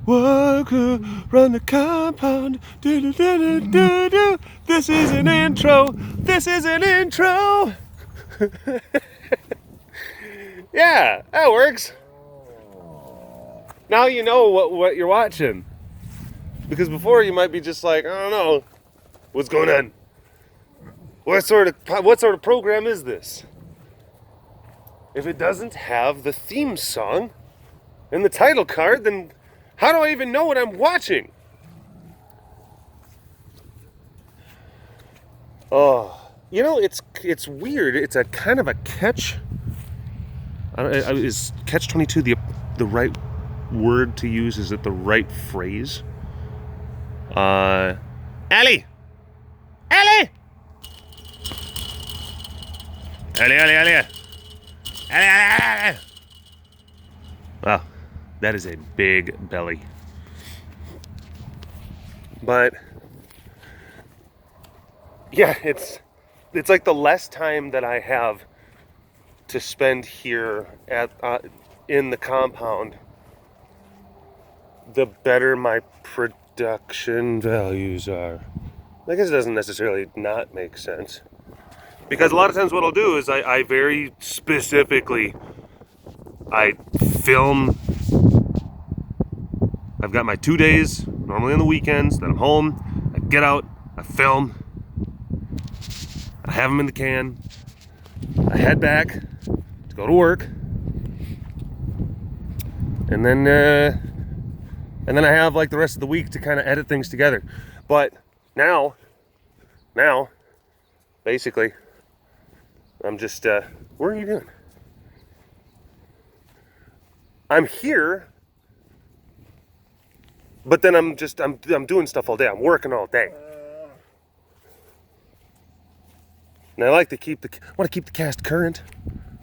walk around the compound. Do, do, do, do, do, do. This is an intro. This is an intro. Yeah, that works. Now you know what you're watching. Because before you might be just like, I don't know, what's going on? What sort of program is this? If it doesn't have the theme song and the title card, then how do I even know what I'm watching? Oh, you know, it's weird. It's a kind of a catch. Is catch-22 the right word to use? Is it the right phrase? Ellie! Ellie! Ellie! Wow, that is a big belly. But yeah, it's like the less time that I have to spend here at in the compound, the better my production values are. I guess it doesn't necessarily not make sense. Because a lot of times what I'll do is I very specifically, I film. I've got my 2 days, normally on the weekends, then I'm home, I get out, I film, I have them in the can, I head back to go to work, and then I have like the rest of the week to kind of edit things together. But now, basically, I'm just, what are you doing? I'm here, but then I'm doing stuff all day. I'm working all day. And I like to want to keep the cast current.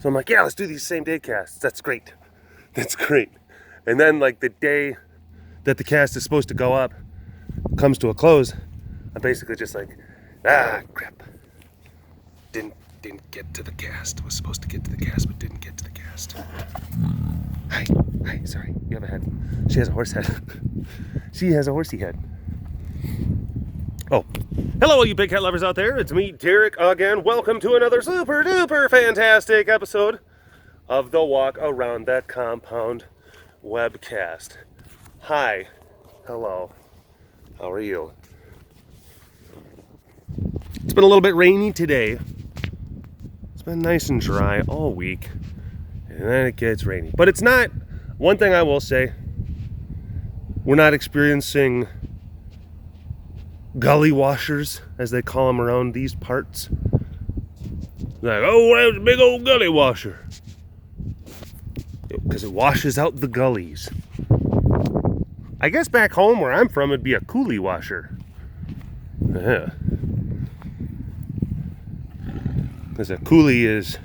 So I'm like, yeah, let's do these same day casts. That's great. And then like the day that the cast is supposed to go up comes to a close, I'm basically just like, crap. Didn't get to the cast. Was supposed to get to the cast, but didn't get to the cast. Hi, sorry. You have a head. She has a horse head. She has a horsey head. Oh. Hello, all you big cat lovers out there. It's me, Derek, again. Welcome to another super duper fantastic episode of the Walk Around That Compound webcast. Hi. Hello. How are you? It's been a little bit rainy today. It's been nice and dry all week. And then it gets rainy. But it's not, one thing I will say, we're not experiencing gully washers, as they call them around these parts. Like, oh, that was a big old gully washer. Because it washes out the gullies. I guess back home where I'm from, it'd be a coulee washer. Yeah. Because a coulee is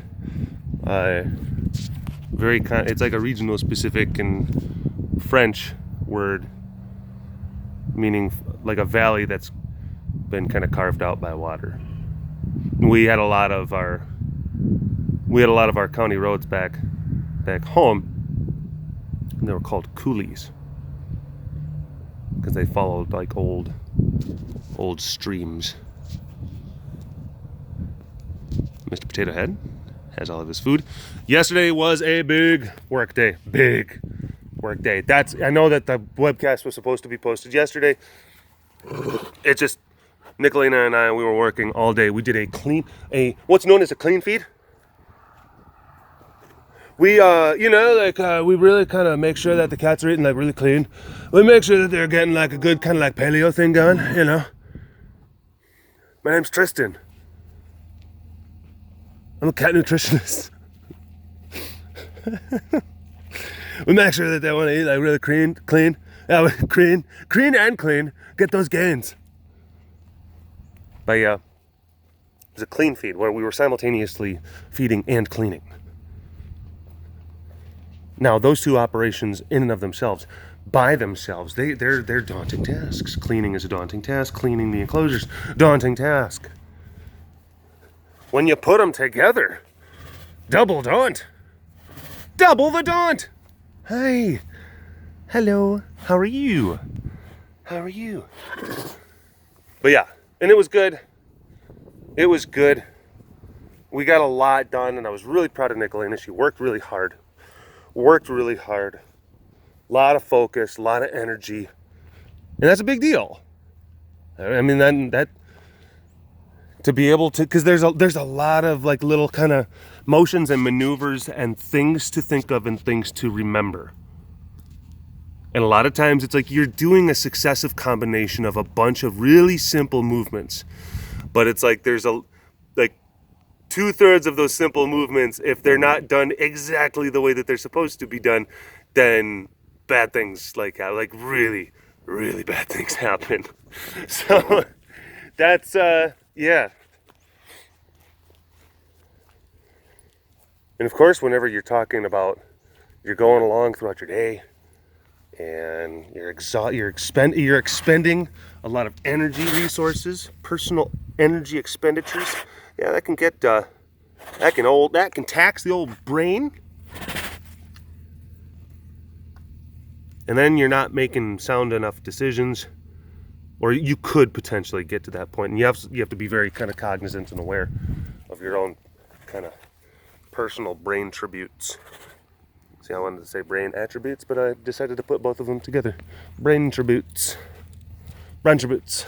it's like a regional specific and French word meaning like a valley that's been kind of carved out by water. We had a lot of our county roads back home, and they were called coulees because they followed like old streams. Mr. Potato Head has all of his food. Yesterday was a big work day. I know that the webcast was supposed to be posted yesterday. It's just Nicolina and I, we were working all day. We did what's known as a clean feed. We we really kind of make sure that the cats are eating like really clean. We make sure that they're getting like a good kind of like paleo thing going, you know. My name's Tristan. I'm a cat nutritionist. We make sure that they want to eat like really clean. Yeah, clean and clean. Get those gains. But yeah, it was a clean feed where we were simultaneously feeding and cleaning. Now, those two operations in and of themselves, by themselves, they're daunting tasks. Cleaning is a daunting task. Cleaning the enclosures, daunting task. When you put them together, double daunt. Double the daunt. Hey, Hello. How are you? How are you? But yeah, and it was good. It was good. We got a lot done, and I was really proud of Nicolina. She worked really hard. A lot of focus, a lot of energy. And that's a big deal. I mean, that to be able to, because there's a lot of like little kind of motions and maneuvers and things to think of and things to remember. And a lot of times it's like you're doing a successive combination of a bunch of really simple movements. But it's like there's like 2/3 of those simple movements, if they're not done exactly the way that they're supposed to be done, then bad things like really, really bad things happen. So that's yeah. And of course, whenever you're talking about you're going along throughout your day and you're expending a lot of energy resources, personal energy expenditures, yeah, that can tax the old brain. And then you're not making sound enough decisions, or you could potentially get to that point. And you have to be very kind of cognizant and aware of your own kind of personal brain tributes. See, I wanted to say brain attributes, but I decided to put both of them together. Brain tributes. Brain tributes.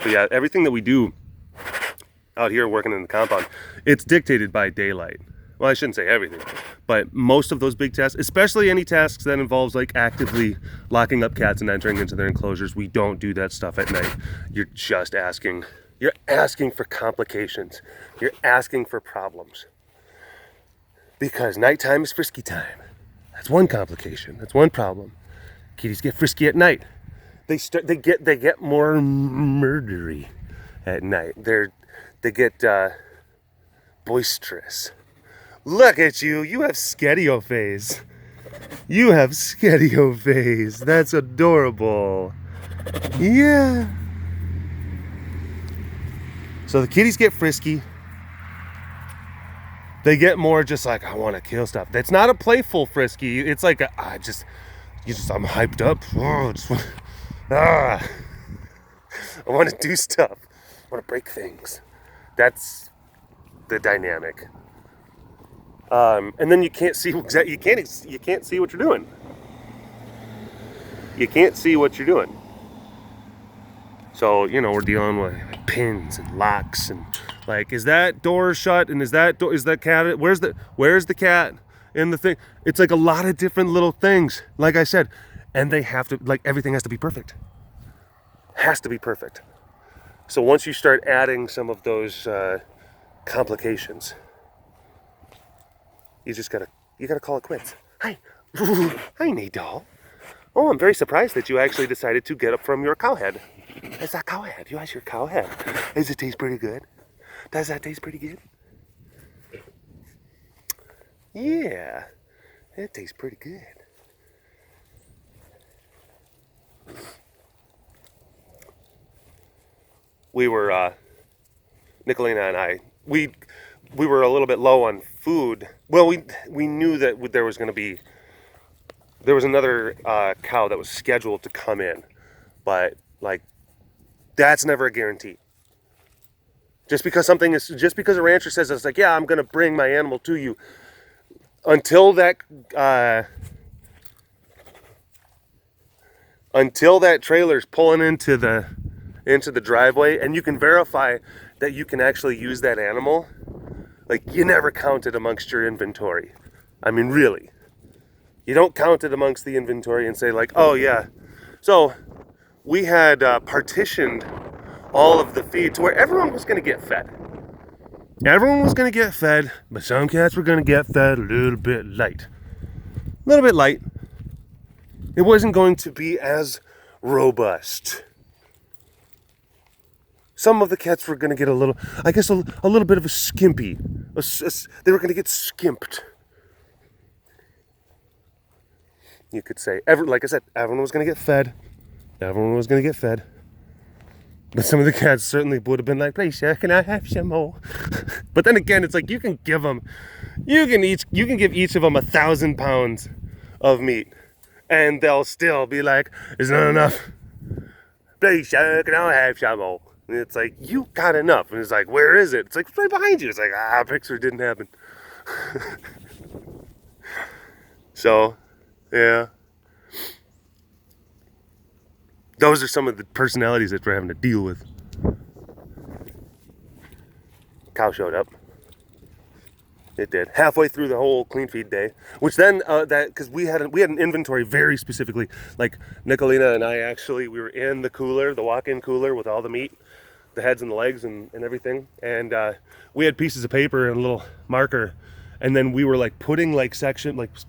So yeah, everything that we do out here working in the compound, it's dictated by daylight. Well, I shouldn't say everything, but most of those big tasks, especially any tasks that involves like actively locking up cats and entering into their enclosures, we don't do that stuff at night. You're asking for complications. You're asking for problems. Because nighttime is frisky time. That's one complication. That's one problem. Kitties get frisky at night. They get more murdery at night. They get boisterous. Look at you. You have skedio phase. That's adorable. Yeah. So the kitties get frisky. They get more just like, I want to kill stuff. That's not a playful frisky. It's like I'm hyped up. I want to do stuff. I want to break things. That's the dynamic. And then you can't see what you're doing. You can't see what you're doing. So, we're dealing with like pins and locks and like, is that door shut? And is that cat? Where's the cat in the thing? It's like a lot of different little things, like I said, and they have to, like, everything has to be perfect. Has to be perfect. So once you start adding some of those complications, you gotta call it quits. Hi, hi, Nadal. Oh, I'm very surprised that you actually decided to get up from your cow head. It's that cow head. You asked your cow head. Does it taste pretty good? Does that taste pretty good? Yeah, it tastes pretty good. We were, Nicolina and I, we were a little bit low on food. Well, we knew that there was another cow that was scheduled to come in, but like that's never a guarantee. Just because a rancher says it's like, yeah, I'm gonna bring my animal to you, until that trailer's pulling into the driveway, and you can verify that you can actually use that animal, like, you never count it amongst your inventory. I mean, really. You don't count it amongst the inventory and say like, oh yeah. So we had partitioned all of the feed to where everyone was going to get fed. Everyone was going to get fed, but some cats were going to get fed a little bit light. It wasn't going to be as robust. Some of the cats were going to get a little bit of a skimpy. They were going to get skimped. You could say, like I said, everyone was going to get fed. But some of the cats certainly would have been like, "Please, sir, can I have some more?" But then again, it's like you can give each of them 1,000 pounds of meat, and they'll still be like, "It's not enough. Please, sir, can I have some more?" And it's like, you got enough. And it's like, where is it? It's like, it's right behind you. It's like, picture didn't happen. So, yeah. Those are some of the personalities that we're having to deal with. Cow showed up. It did. Halfway through the whole clean feed day, which then because we had an inventory very specifically. Like Nicolina and I we were in the cooler, the walk-in cooler with all the meat, the heads and the legs and everything, and we had pieces of paper and a little marker, and then we were like putting like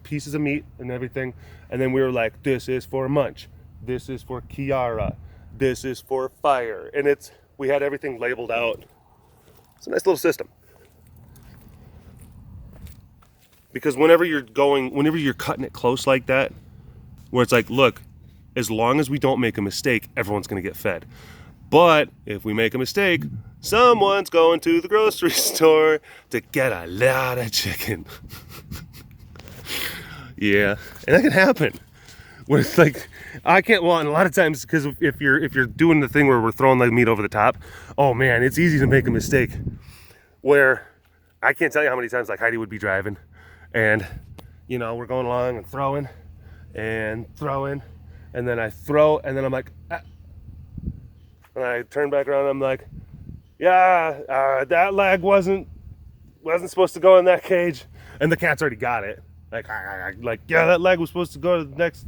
pieces of meat and everything, and then we were like, this is for Munch, this is for Kiara, this is for Fire, and we had everything labeled out. It's a nice little system. Because whenever you're cutting it close like that, where it's like, look, as long as we don't make a mistake, everyone's going to get fed. But if we make a mistake, someone's going to the grocery store to get a lot of chicken. Yeah, and that can happen. Where it's like, and a lot of times, because if you're doing the thing where we're throwing the meat over the top, oh man, it's easy to make a mistake. Where I can't tell you how many times like Heidi would be driving, and we're going along and throwing, and then I throw, and then I'm like, and I turn back around and I'm like, yeah, that leg wasn't supposed to go in that cage, and the cat's already got it. Like, yeah, that leg was supposed to go to the next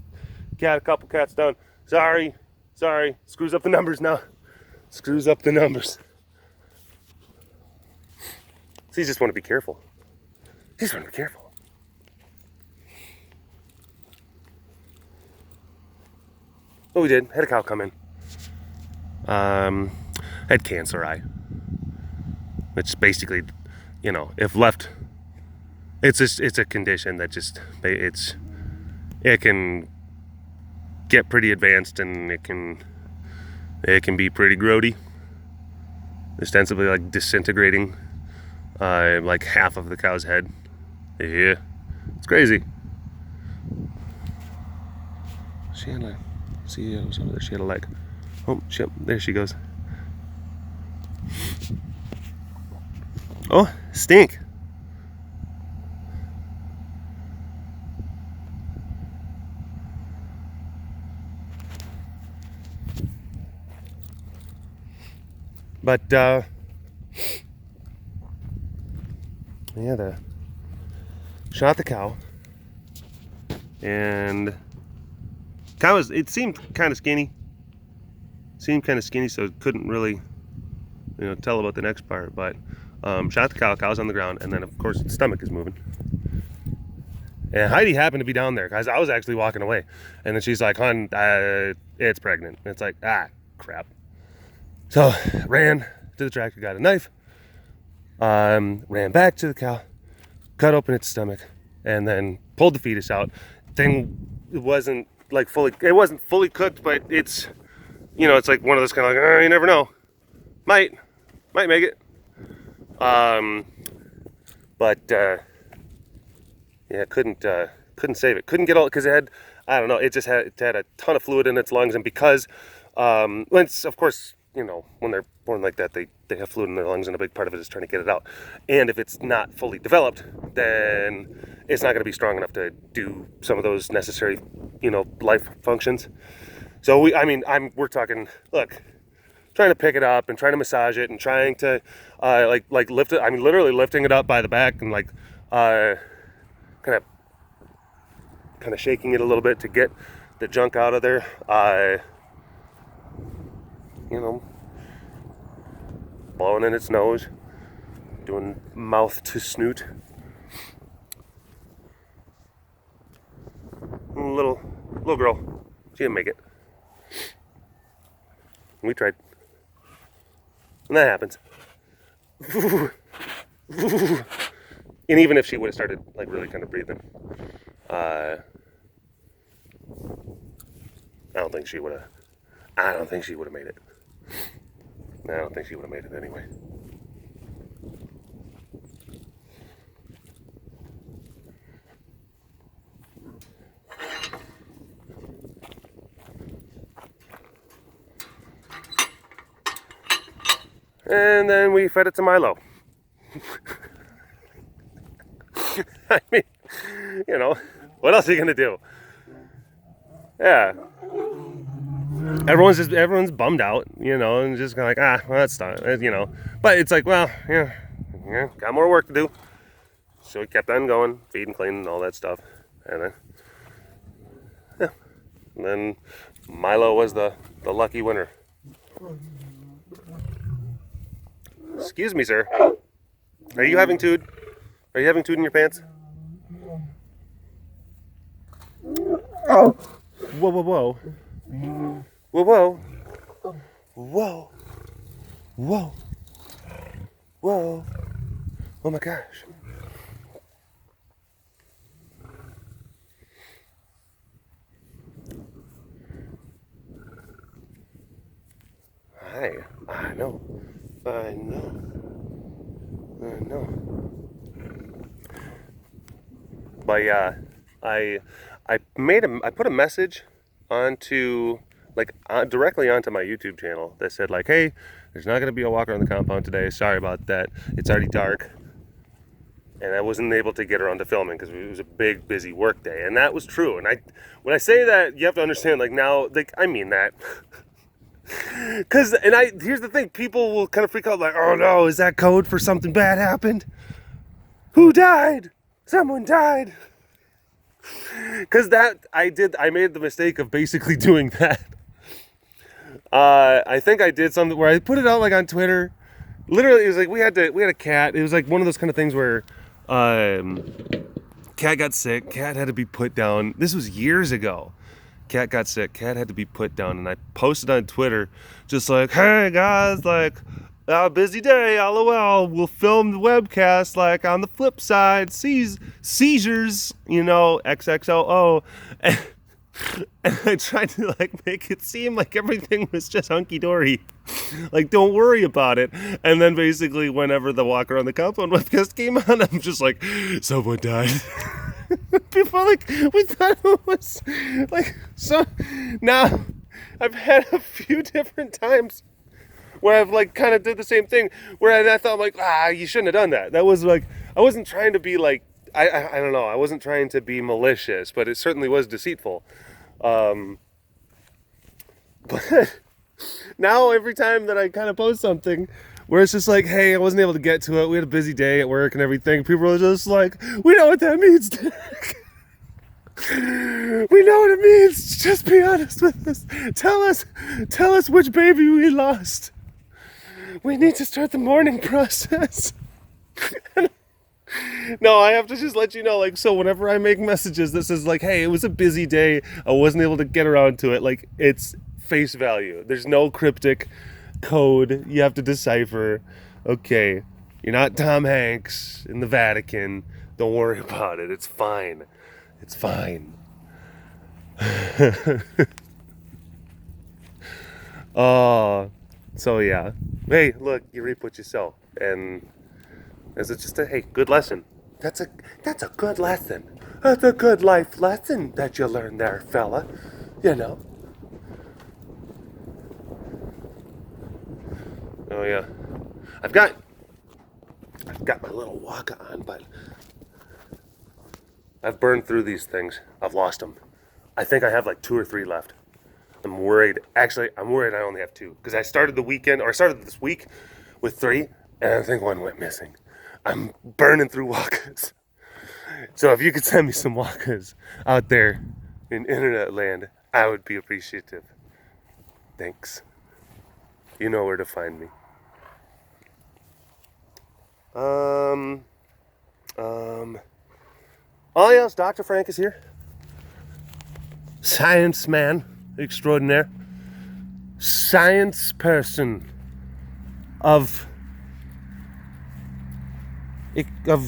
cat, a couple cats down. Sorry, screws up the numbers now. Screws up the numbers. So you just want to be careful. Oh, we did. Had a cow come in. Had cancer eye. Which basically, if left, it's a condition that it can get pretty advanced, and it can be pretty grody. Ostensibly like disintegrating like half of the cow's head. Yeah, it's crazy. She had she had a leg. Oh shit, there she goes. Oh, stink. But yeah, shot the cow, and it seemed kind of skinny. So couldn't really tell about the next part. But shot the cow's on the ground, and then of course its stomach is moving. And Heidi happened to be down there because I was actually walking away, and then she's like, "Hon, it's pregnant." And it's like, crap. So ran to the tractor, got a knife, ran back to the cow, cut open its stomach, and then pulled the fetus out. It wasn't fully cooked, but it's it's like one of those kind of like, you never know, might make it. But yeah, couldn't save it. Couldn't get all, because it had, I don't know, it had a ton of fluid in its lungs, and because of course, when they're born like that, they have fluid in their lungs, and a big part of it is trying to get it out. And if it's not fully developed, then it's not going to be strong enough to do some of those necessary, life functions. So we're talking, look, trying to pick it up and trying to massage it and trying to lift it. Literally lifting it up by the back and kind of shaking it a little bit to get the junk out of there. Blowing in its nose, doing mouth to snoot. Little girl, she didn't make it. We tried, and that happens. And even if she would have started really kind of breathing, I don't think she would have made it. I don't think she would have made it anyway. And then we fed it to Milo. I mean, you know, what else are you gonna do? Yeah. Everyone's bummed out, you know, and just kind of like, well, that's not, you know. But it's like, well, yeah, got more work to do. So we kept on going, feeding, cleaning, all that stuff. And then, yeah. And then Milo was the lucky winner. Excuse me, sir. Are you having tood? Are you having tood in your pants? Oh. Whoa, whoa, whoa. Whoa, whoa. Whoa. Whoa. Whoa. Oh my gosh. Hi. I know. I know. But yeah, I put a message onto directly onto my YouTube channel that said like, hey, there's not gonna be a walker on the compound today. Sorry about that. It's already dark. And I wasn't able to get around to filming because it was a big, busy work day. And that was true. And when I say that, you have to understand, like, now, like, I mean that. Here's the thing, people will kind of freak out like, oh no, is that code for something bad happened? Who died? Someone died. Because I made the mistake of basically doing that. I think I did something where I put it out like on Twitter. Literally, it was like we had a cat. It was like one of those kind of things where cat got sick. Cat had to be put down. This was years ago. Cat got sick. Cat had to be put down, and I posted on Twitter just like, hey guys, like, busy day, lol. We'll film the webcast like on the flip side. Seizures, you know, XXOO. And I tried to like make it seem like everything was just hunky-dory. Like, don't worry about it. And then basically whenever the Walker on the Compound webcast came on, I'm just like, someone died. People like, we thought it was like, so now I've had a few different times where I've like kind of did the same thing where I thought like, you shouldn't have done that. That was like, I wasn't trying to be like, I don't know, I wasn't trying to be malicious, but it certainly was deceitful. But now every time that I kind of post something where it's just like, hey, I wasn't able to get to it, we had a busy day at work and everything, people are just like, we know what that means, Derek. We know what it means. Just be honest with us. Tell us which baby we lost. We need to start the mourning process. No, I have to just let you know, like, so whenever I make messages that says like, hey, it was a busy day, I wasn't able to get around to it, like, it's face value. There's no cryptic code you have to decipher. Okay, you're not Tom Hanks in the Vatican. Don't worry about it. It's fine. It's fine. So yeah. Hey, look, you reap what you sow. And is it just a good lesson? That's a good lesson. That's a good life lesson that you learned there, fella. You know. Oh yeah. I've got my little walker on, but I've burned through these things. I've lost them. I think I have like 2 or 3 left. I'm worried. Actually, I'm worried I only have 2 because I started this week with 3, and I think 1 went missing. I'm burning through walkers. So if you could send me some walkers out there in internet land, I would be appreciative. Thanks. You know where to find me. Oh yes, Dr. Frank is here. Science man extraordinaire. Science person of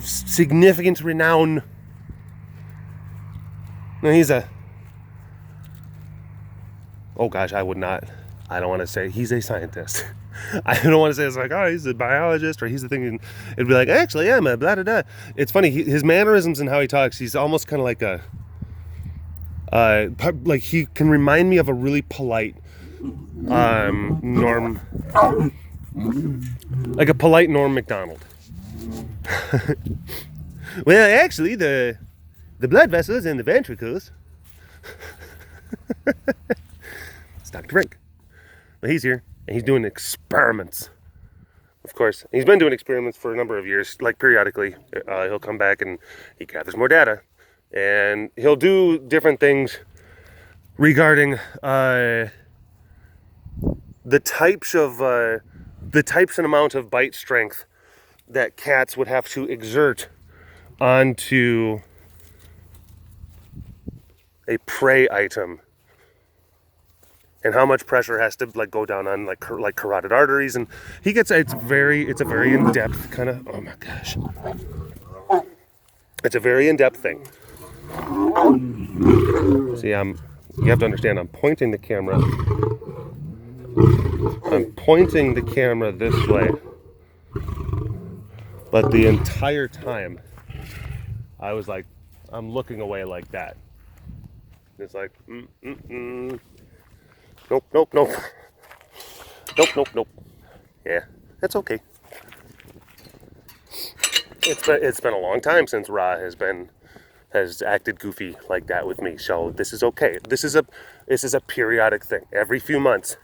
significant renown. No, oh gosh, I don't want to say he's a scientist. I don't want to say it's like, oh, he's a biologist or he's the thing. It'd be like, actually, yeah, man, blah, blah, blah. It's funny, his mannerisms and how he talks, he's almost kind of like like he can remind me of a really polite Norm, like a polite Norm Macdonald. Well, actually, the blood vessels and the ventricles. It's Dr. Frank. Well, he's here, and he's doing experiments. Of course, he's been doing experiments for a number of years. Like, periodically, he'll come back and he gathers more data. And he'll do different things regarding the types and amount of bite strength that cats would have to exert onto a prey item, and how much pressure has to like go down on like carotid arteries. And he gets it's a very in-depth kind of, oh my gosh, it's a very in-depth thing. See, you have to understand, I'm pointing the camera this way, but the entire time I was like, I'm looking away like that. It's like, nope. Yeah, that's okay. It's been a long time since Ra has acted goofy like that with me, so this is okay. This is a periodic thing, every few months,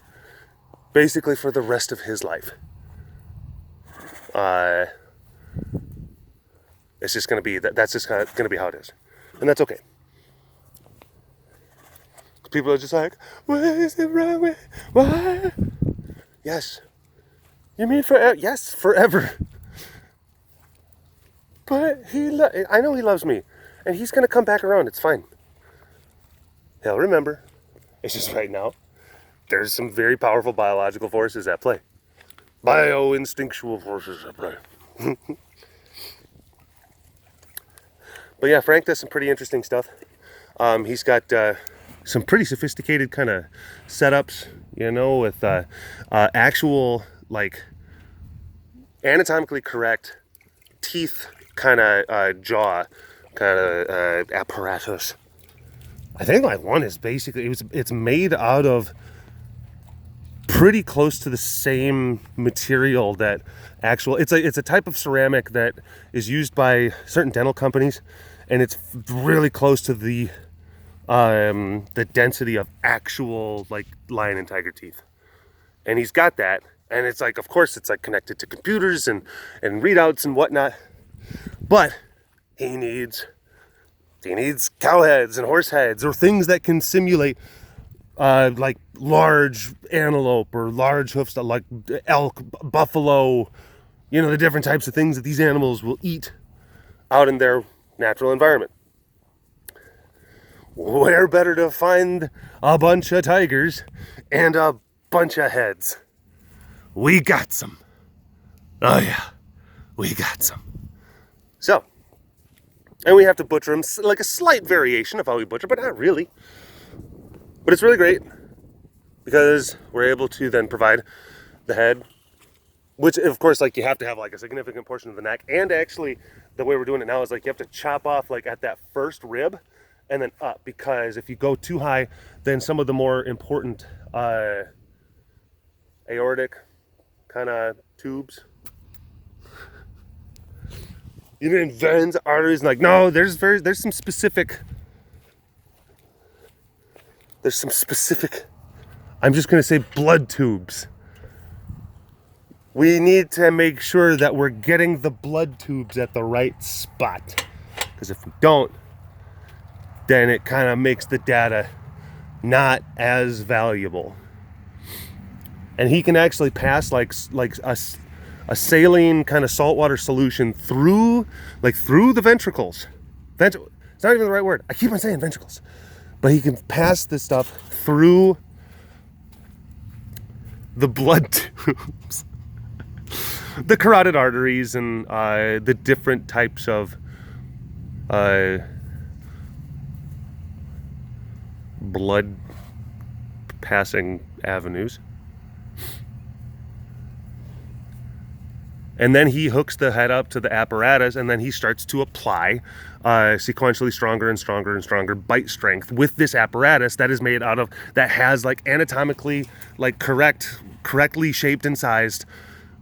basically for the rest of his life. It's just gonna be that's just gonna be how it is, and that's okay. People are just like, what is it wrong with? What? Yes. You mean forever? Yes, forever. But I know he loves me, and he's gonna come back around. It's fine. He'll remember. It's just right now, there's some very powerful biological forces at play. Bio-instinctual forces at play. But yeah, Frank does some pretty interesting stuff. He's got some pretty sophisticated kind of setups, with actual, like, anatomically correct teeth kind of jaw kind of apparatus. I think like one is basically, it's made out of pretty close to the same material that it's a type of ceramic that is used by certain dental companies, and it's really close to the density of actual like lion and tiger teeth. And he's got that, and it's like, of course, it's like connected to computers and readouts and whatnot, but he needs cow heads and horse heads, or things that can simulate like large antelope or large hoofs, like elk, buffalo, the different types of things that these animals will eat out in their natural environment. Where better to find a bunch of tigers and a bunch of heads? We got some. Oh yeah, we got some. So, and we have to butcher them, like a slight variation of how we butcher, but not really. But it's really great because we're able to then provide the head, which of course, like, you have to have like a significant portion of the neck. And actually, the way we're doing it now is like you have to chop off like at that first rib and then up, because if you go too high, then some of the more important aortic kind of tubes, veins, arteries, and like, no, there's some specific, I'm just going to say blood tubes. We need to make sure that we're getting the blood tubes at the right spot, because if we don't, then it kind of makes the data not as valuable. And he can actually pass like a saline kind of saltwater solution through the ventricles. It's not even the right word. I keep on saying ventricles. But he can pass this stuff through the blood tubes, the carotid arteries, and the different types of blood passing avenues. And then he hooks the head up to the apparatus, and then he starts to apply sequentially stronger and stronger and stronger bite strength with this apparatus that is made out of, that has like anatomically like correctly shaped and sized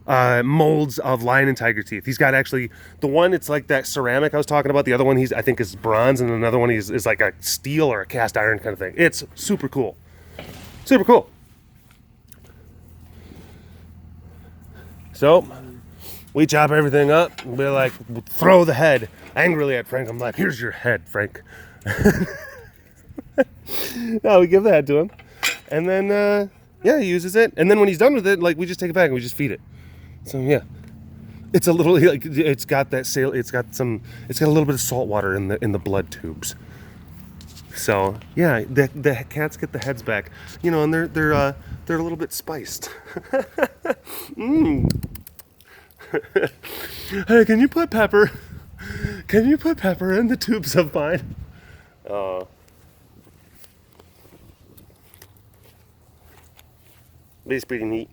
molds of lion and tiger teeth. He's got actually the one, it's like that ceramic I was talking about. The other one I think is bronze, and another one is like a steel or a cast iron kind of thing. It's super cool. Super cool. So we chop everything up. We're like, throw the head angrily at Frank. I'm like, here's your head, Frank. No, we give the head to him. And then, yeah, he uses it. And then when he's done with it, like, we just take it back and we just feed it. So, yeah. It's a little, like, it's got a little bit of salt water in the blood tubes. So, yeah, the cats get the heads back. You know, and they're a little bit spiced. Hey, can you put pepper in the tubes of mine? It's pretty neat.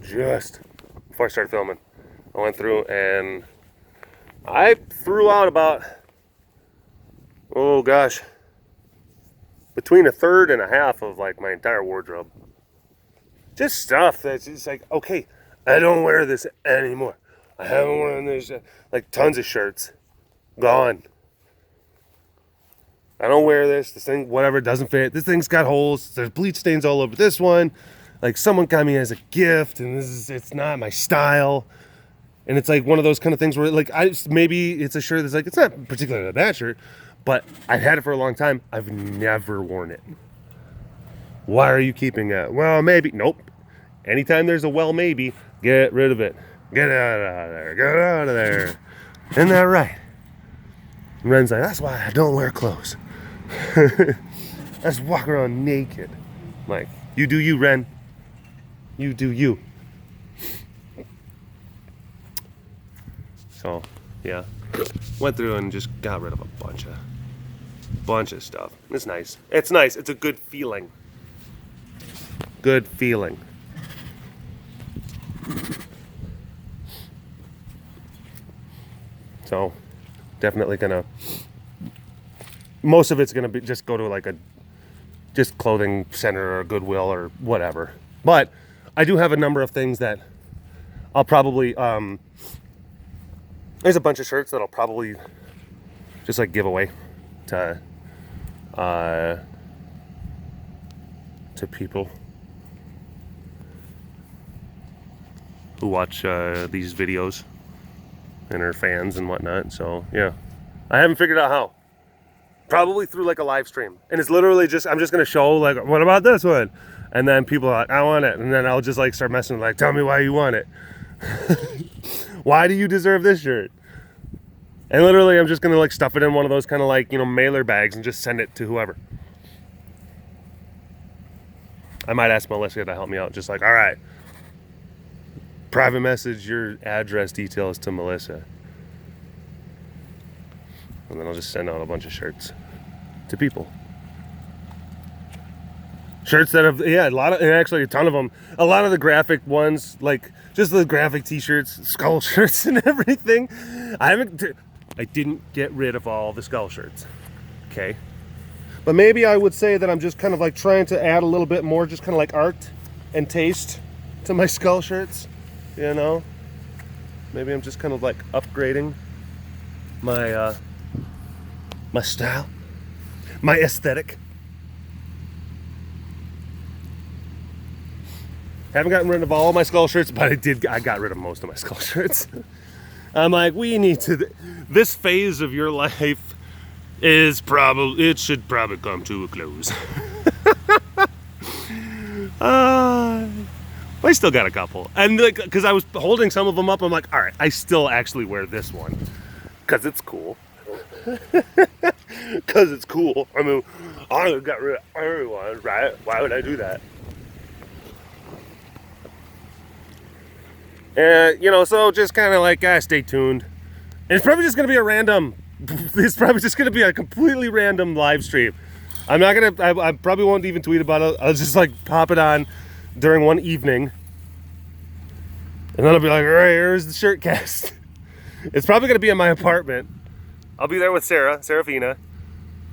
Just before I started filming, I went through and I threw out about, oh gosh, between a third and a half of like my entire wardrobe. Just stuff that's just like, okay, I don't wear this anymore. I haven't worn this, like tons of shirts, gone. I don't wear this thing, whatever, doesn't fit. This thing's got holes, there's bleach stains all over this one. Like someone got me as a gift, and it's not my style. And it's like one of those kind of things where like, maybe it's a shirt that's like, it's not particularly a bad shirt, but I've had it for a long time. I've never worn it. Why are you keeping it? Well, maybe. Nope. Anytime there's a well, maybe, get rid of it. Get out of there. Get out of there. Isn't that right? And Ren's like, that's why I don't wear clothes. I just walk around naked. I'm like, you do you, Ren. You do you. So, yeah. Went through and just got rid of a bunch of stuff. It's nice. It's nice. It's a good feeling. Good feeling. So, definitely gonna, most of it's gonna be just go to like a just clothing center or Goodwill or whatever. But I do have a number of things that I'll probably there's a bunch of shirts that I'll probably just like give away to people who watch these videos and are fans and whatnot. So yeah, I haven't figured out how. Probably through like a live stream, and it's literally just, I'm just gonna show like, what about this one, and then people are like, I want it, and then I'll just like start messing with like, tell me why you want it. Why do you deserve this shirt? And literally I'm just gonna like stuff it in one of those kind of like, you know, mailer bags and just send it to whoever. I might ask Melissa to help me out, just like, all right, private message your address details to Melissa. And then I'll just send out a bunch of shirts to people. Shirts that have, yeah, a lot of, and actually a ton of them. A lot of the graphic ones, like just the graphic t-shirts, skull shirts and everything. I didn't get rid of all the skull shirts. Okay. But maybe I would say that I'm just kind of like trying to add a little bit more, just kind of like art and taste to my skull shirts, you know? Maybe I'm just kind of like upgrading my, my style, my aesthetic. Haven't gotten rid of all my skull shirts, but I got rid of most of my skull shirts. I'm like, we need to, this phase of your life is probably, it should probably come to a close. I still got a couple. And like, cause I was holding some of them up, I'm like, all right, I still actually wear this one cause it's cool. Cause it's cool. I mean, I got rid of everyone, right? Why would I do that? And, you know, so just kind of like, guys, stay tuned. And it's probably just going to be a random, it's probably just going to be a completely random live stream. I'm not gonna. I probably won't even tweet about it. I'll just like pop it on during one evening, and then I'll be like, all right, here's the shirt cast. It's probably gonna be in my apartment. I'll be there with Serafina,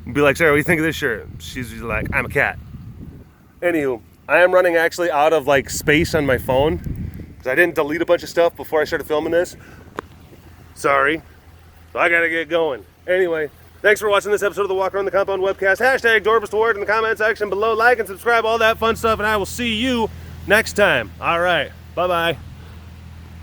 and be like, Sarah, what do you think of this shirt? She's like, I'm a cat. Anywho, I am running actually out of like space on my phone because I didn't delete a bunch of stuff before I started filming this. Sorry. So I gotta get going. Anyway, thanks for watching this episode of the Walk Around the Compound webcast. Hashtag Dorbus in the comment section below. Like and subscribe, all that fun stuff, and I will see you next time. All right. Bye-bye.